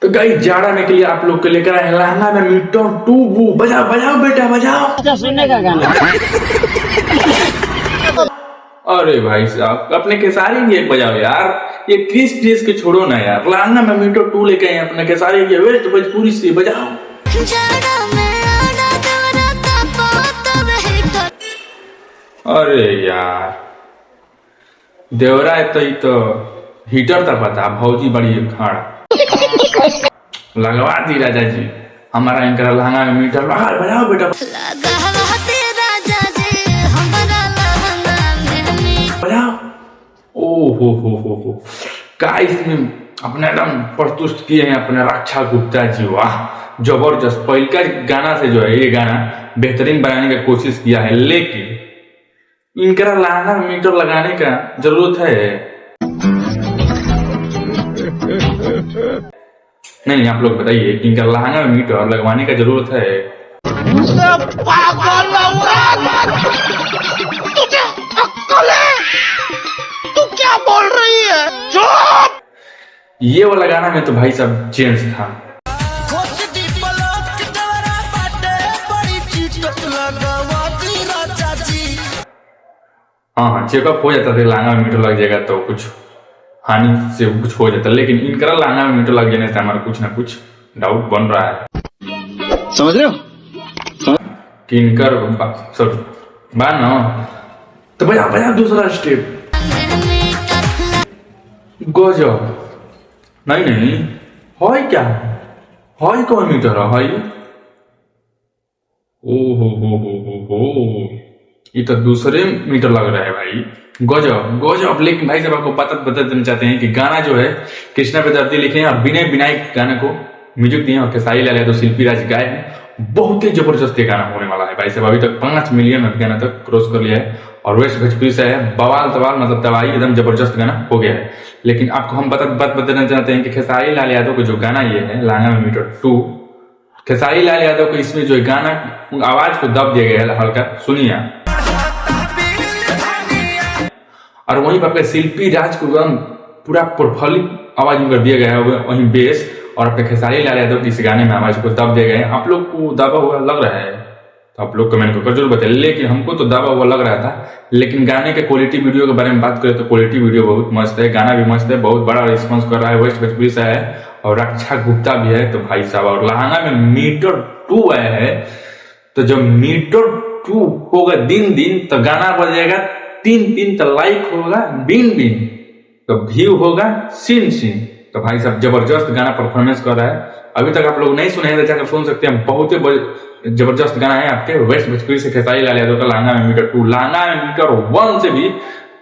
तो गाइस जाड़ा में के लिए आप लोग के लेकर आए लहंगा में मीटर 2 वो बजाओ बजाओ बेटा बजाओ। अच्छा सुनने का गाना। अरे भाई साहब अपने खेसारी की एक बजाओ यार, ये क्रिस के छोड़ो ना यार, लहंगा में मीटर 2 लेके आए अपने खेसारी की वेस्ट भोजपुरी से बजाओ। अरे यार देवरा है तो हीटर तक बता भौजी बड़ी खाड़ा लगवा दी राजा जी हमारा इनका लहंगा में मीटर लगा बजाओ बेटा बजाओ। ओ हो का इसमें अपने एकदम प्रस्तुत किए हैं अपने रक्षा गुप्ता जी, वाह जबरदस्त। पहले गाना से जो है ये गाना बेहतरीन बनाने की कोशिश किया है, लेकिन इनका लहंगा में मीटर लगाने का जरूरत है नहीं? आप लोग बताइए कि इनका लहंगा में मीटर लगवाने का जरूरत है? तुझे अक्ल है? तू क्या बोल रही है? चुप! ये वाला गाना में तो भाई साहब चेंज था। हाँ चेकअप हो जाता था, लहंगा में मीटर लग जाएगा तो कुछ हानि से कुछ हो जाता, लेकिन इनका लहंगा में मीटर लग जाने से हमारा कुछ ना कुछ डाउट बन रहा है। समझ रहे हो कि इनकर सब बात ना तो बजा बजा दूसरा स्टेप गजो नहीं है क्या है कौन मीटर है? ओ हो ये तो दूसरे मीटर लग रहा है भाई, गजब गजब। लेकिन भाई साहब आपको बता देना चाहते हैं कि गाना जो है कृष्णा बेदर्दी लिखे हैं और विनय विनायक गाने को म्यूजिक दिए और खेसारी लाल यादव शिल्पी राज गाए हैं। बहुत ही जबरदस्त गाना होने वाला है भाई साहब, अभी तक 5 मिलियन गाना तक क्रॉस कर लिया है और वेस्ट भोजपुरी से है बवाल तवाल मतलब तबाही एकदम जबरदस्त गाना हो गया है। लेकिन आपको हम बताना चाहते हैं कि खेसारी लाल यादव को जो गाना ये है लहंगा में मीटर 2, खेसारी लाल यादव को इसमें जो गाना आवाज को दब दिया गया है हल्का, सुनिए। और वहीं पर शिल्पी राज को पूरा प्रफुल्लित आवाज में कर दिया गया है, वहीं बेस और अपने खेसारी लाल यादव की इस गाने में आवाज को दब दिया गया है। आप लोग को दबा हुआ लग रहा है तो आप लोग कमेंट करके जरूर बताइए, लेकिन हमको तो दबा हुआ लग रहा था। लेकिन गाने के क्वालिटी वीडियो के बारे में बात करें तो क्वालिटी वीडियो बहुत मस्त है, गाना भी मस्त है, बहुत बड़ा रिस्पॉन्स कर रहा है, वेस्ट भोजपुरी से है और रक्षा गुप्ता भी है। तो भाई साहब और लहंगा में मीटर 2 आया है, तो जब मीटर 2 होगा दिन तो गाना बजेगा 3 तो लाइक होगा बिन तो व्यू होगा सीन। तो भाई साहब जबरदस्त गाना परफॉर्मेंस कर रहा है। अभी तक आप लोग नहीं सुने हैं तो जाकर सुन सकते हैं, बहुत ही जबरदस्त गाना है आपके वेस्ट भोजपुरी से खेसारी लाल यादव का लहंगा में मीटर 2। लहंगा में मीटर 1 से भी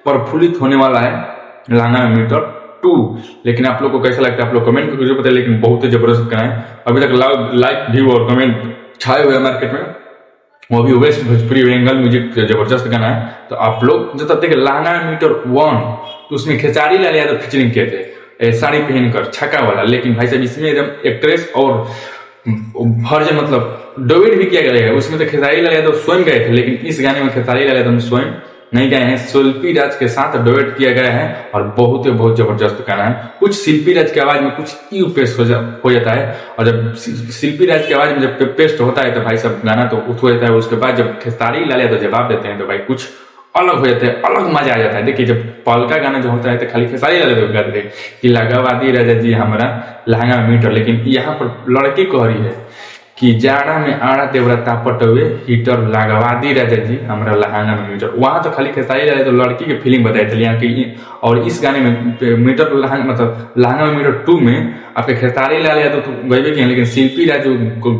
प्रफुल्लित होने वाला है लहंगा में मीटर 2। लेकिन आप लोग को कैसा लगता है आप लोग कमेंट करके जरूर बताइए, लेकिन बहुत ही जबरदस्त गाना है। अभी तक लाइक व्यू और कमेंट छाए हुए मार्केट में, वो भी वेस्ट भोजपुरी एंगल म्यूजिक जबरदस्त गाना है। तो आप लोग जब तक देखे लहंगा में मीटर 1 तो उसमें खेसारी लाल यादव फीचरिंग किए थे साड़ी पहनकर छक्का वाला, लेकिन भाई साहब इसमें एकदम एक्ट्रेस और फर्ज मतलब डोवेट भी किया गया है। उसमें तो खेसारी लाल यादव स्वयं गए थे, लेकिन इस गाने में खेसारी लाल यादव स्वयं नहीं गए हैं, शिल्पी राज के साथ डोवेट किया गया है और बहुत जबरदस्त गाना है। कुछ शिल्पी राज की आवाज में कुछ यू पेस्ट हो जाता है और जब शिल्पी राज की आवाज में जब पेस्ट होता है तो भाई सब गाना तो उठ हो जाता है। उसके बाद जब खेसारी लाल यादव जवाब देते हैं तो भाई कुछ अलग हो जाता है, अलग मजा आ जाता है। देखिए जब पलका गाना जो होता है तो खाली खेसारी लाल यादव गाते हैं कि लगावादी राजा जी हमारा लहंगा में मीटर, लेकिन यहाँ पर लड़की कह रही है कि जाड़ा में आड़ा देवरा तापट हुए हीटर लगवा दी राजा जी हमारा लहंगा में मीटर। वहां तो खाली खेसारी लाल तो लड़की की फीलिंग बताई थी यहाँ की, और इस गाने में मीटर मतलब लहंगा में मीटर 2 में आपके खेसारी लाल यादव तो गए किए, लेकिन शिल्पी राज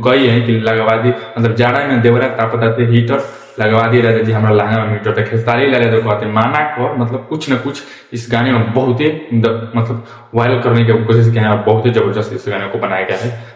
गई है कि लगवा दी मतलब जाड़ा में देवरा तापट आते हीटर लगवा दी राजा जी हमारा लहंगा में मीटर। तो खेसारी लाल यादव कहते माना कर मतलब कुछ न कुछ इस गाने में बहुत ही मतलब वायरल करने की कोशिश किया है और बहुत ही जबरदस्त इस गाने को बनाया गया है।